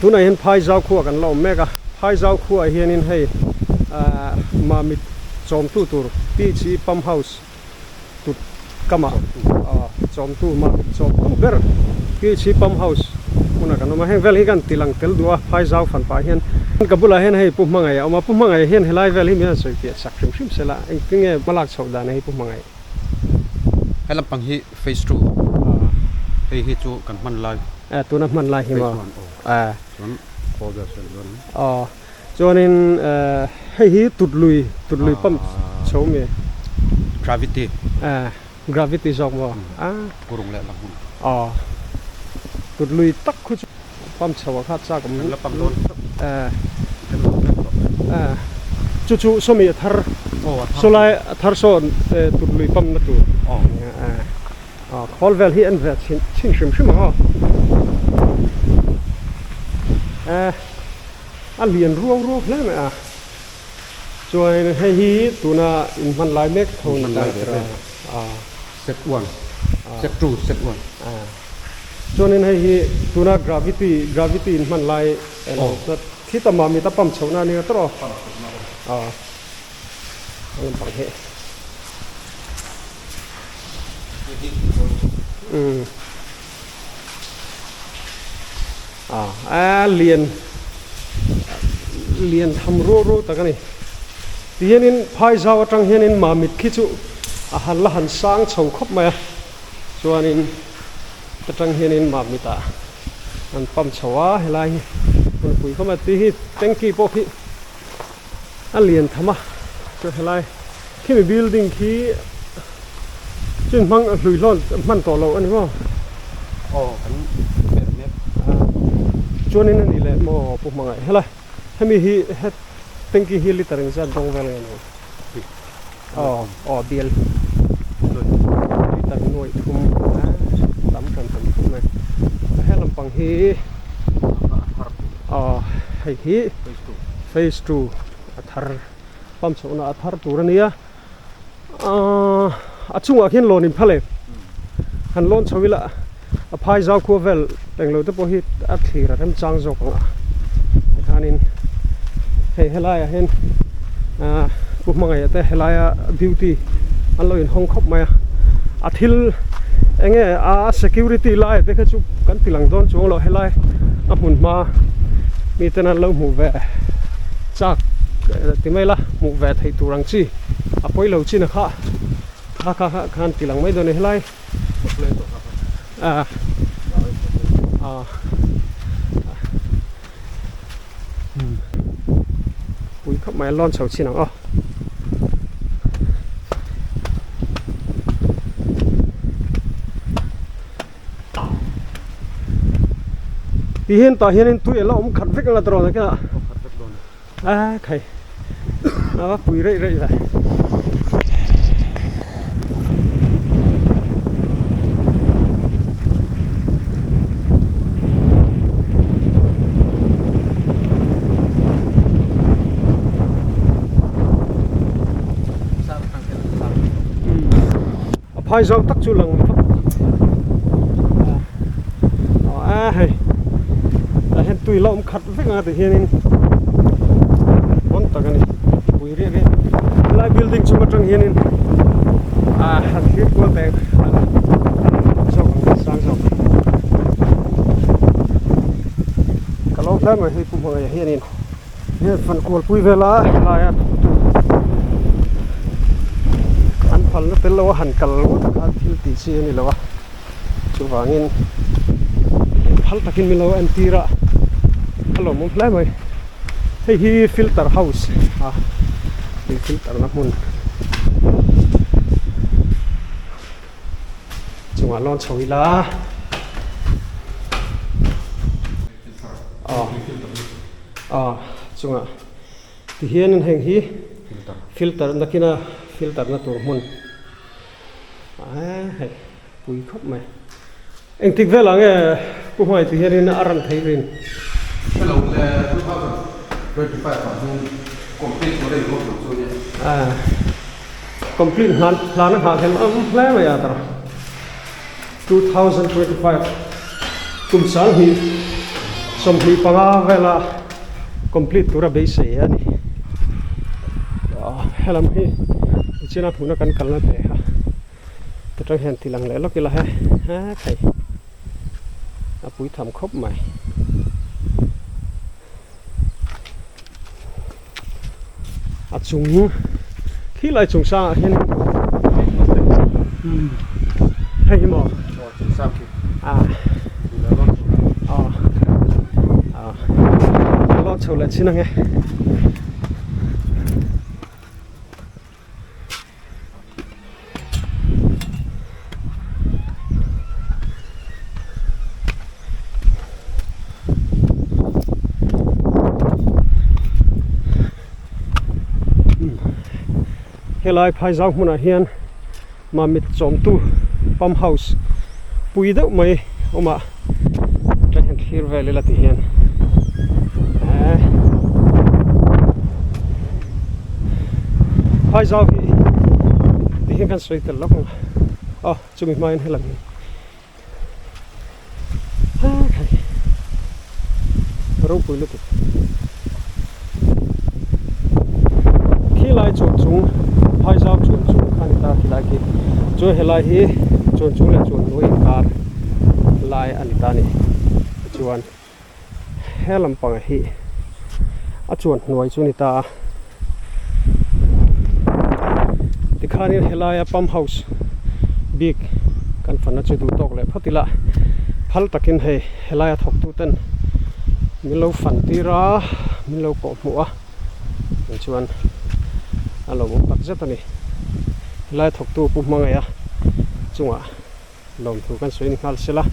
tu này hiện phai rau khuaกันเราแม่กะพายเจ้าขัวเฮียนินให้มามิดจอมตู้ตัวปีชีปั๊มเฮาส์ตุดกะมาจอมตู้มามิดจอมตู้เบอร์ปีชีปั๊มเฮาส์มันกันมาให้เวลกันติลังเตลดัวพายเจ้าฝันไปเฮียนกับบุลาเฮียนให้ปุ่มมังไงเอามาปุ่มมังไงเฮียนให้ไล่เวลมีอะไรสวยเปียสักชิมเสร็จละไอ้ที่เงี้ยมาลักชาวดานให้ปุ่มมังไงให้ลำปังฮีเฟสทูให้ฮีจูกันมันไล่ตัวนั้นมันไล่หิมะพอแบบเสร็จแล้วจวนนี้ให้ฮีตุดลุยปั๊มโชว์มี gravity gravity จอกบ่กูรงแล้วหลังหุ่นตุดลุยตักคุชปั๊มโชว์ข้าจ้ากับมันแล้วปั๊มโดนจู่ๆสมัยทาร์โซไลทาร์โซนตุดลุยปั๊มนั่นตัวคอลเวลฮีอันเวลชิมมั้งอันเรียนรัวแล้วไหมช่วยให้ฮีตัวน่ะมันลายเม็กทนได้เซตวันเซตทูเซตวันช่วยให้ฮีตัวน่ะ gravity มันลายที่ตามามีตาปั๊มเช้าหน้านี่ก็ตรอมันปังเหเรียนทำรู้แต่กันนี่ที่เห็นพายเจ้าจังเห็นมามิดคิดจู่หันละหันสร้างเฉาคบมาส่วนนี้จังเห็นมามิดอันปั๊มเฉาให้ไรมันคุยเข้ามาที่เต็งกี้พวกที่อันเรียนทำจะให้ไรที่มี building ที่จึงมังลุยล้อนมันต่อเราอันนี้ว่าอันแบบนี้ช่วงนี้นั่นนี่แหละมอปุ๊บมังไงเฮ้ยให้มีฮีให้ตั้งกี่ฮีลิตรนึงจะตรงเวลาเนาะเดียลลิตรหน่วยทุ่มตั้มกันทุ่มเลยให้ลำปังฮีให้ฮีเฟสทูอัฐร์ปั๊มโซน่าอัฐร์ตัวนี้จุงอาขินโลนิมพะเลหันโลนชวิละพายเจ้าคัวเวลแต่งโลตัวพอฮิตอัดทีระดับจังจงอันนี้เฮลายเห็นปุ๊บมังไงแต่เฮลายบิวตี้อันเราเห็นห้องครบไหมอาทิลเองsecurity ไล่แต่แค่จุกันติลังโดนจุงเราเฮลายหมุนมามีแต่นั้นเราหมู่แวจากที่ไม่ละหมู่แวไทยตุรังจีปอยเราจีนะคะข้าติลังไม่โดนเฮลายปุยเข้ามาล้อนเฉาชินังที่เห็นต่อเห็นตัวเราขัดเวกอะไรตลอดเลยกันใครปุยเรื่อยๆเลยพายเจ้าตักจุลังแต่เห็นตุยเราขัดเวกอะไรเห็นวันตะกันนี่ปุยเรียกไล่บิลดิ้งชุมชนเห็นหัดคิดว่าแต่ชอบสร้างชอบก็ลองแล้วมาให้ปุ่มอะไรเห็นนี่ฟันกวลปุยเวลาลายพันแล้วเป็นเราหันกันแล้วตะการที่ตีเสียนี่แล้ววะช่วงนี้พันตะกินมีเราอันตีระฮัลโหลมุ้งแล้ไหมให้ฮีฟิลเตอร์เฮาส์ฮีฟิลเตอร์น้ำมันจังหวะร้อนชวิลาจังหวะที่เฮียนั่นแห่งฮีฟิลเตอร์นักกินฟิลเตอร์นั่นตัวมันปุยครบไหมเอ็งทิ้งเวลาไงผู้หมายที่เห็นอารันไทยรินเรา2025 complete ตัวได้รวมตัวนี้complete งานพลาดหาเห็นแล้วไหมตรา2025กุมสารหี som hi panga vela complete tura base ani helam hi china phuna kan kalna te ha tetang hen tilang le lokila he ha thai apui tham khop mai chung khi lại chung sa hen hay mo lo chầu lại xin nghe helai phai zau hmuna hian Mamit chom tu pump house pui deuh mai oma train clear valley la ti hian phai zau hi ti hian kan soi tel lokang chumi main helam hi ro pui lu tu khi lai chung phai zau chung khani ta khi lai ki cho helai hi chung le chung noi kar lai anita ni chuan helam pang hi a chuan noi chu ni ta tikhani helai pump house big kan fana chu du tok le photila phal takin he helai thok tu ten milo fan tira milo ko muwa chuan alo mo tak zetani lai thok tu pu mangaya chunga lom thu kan soin khal sela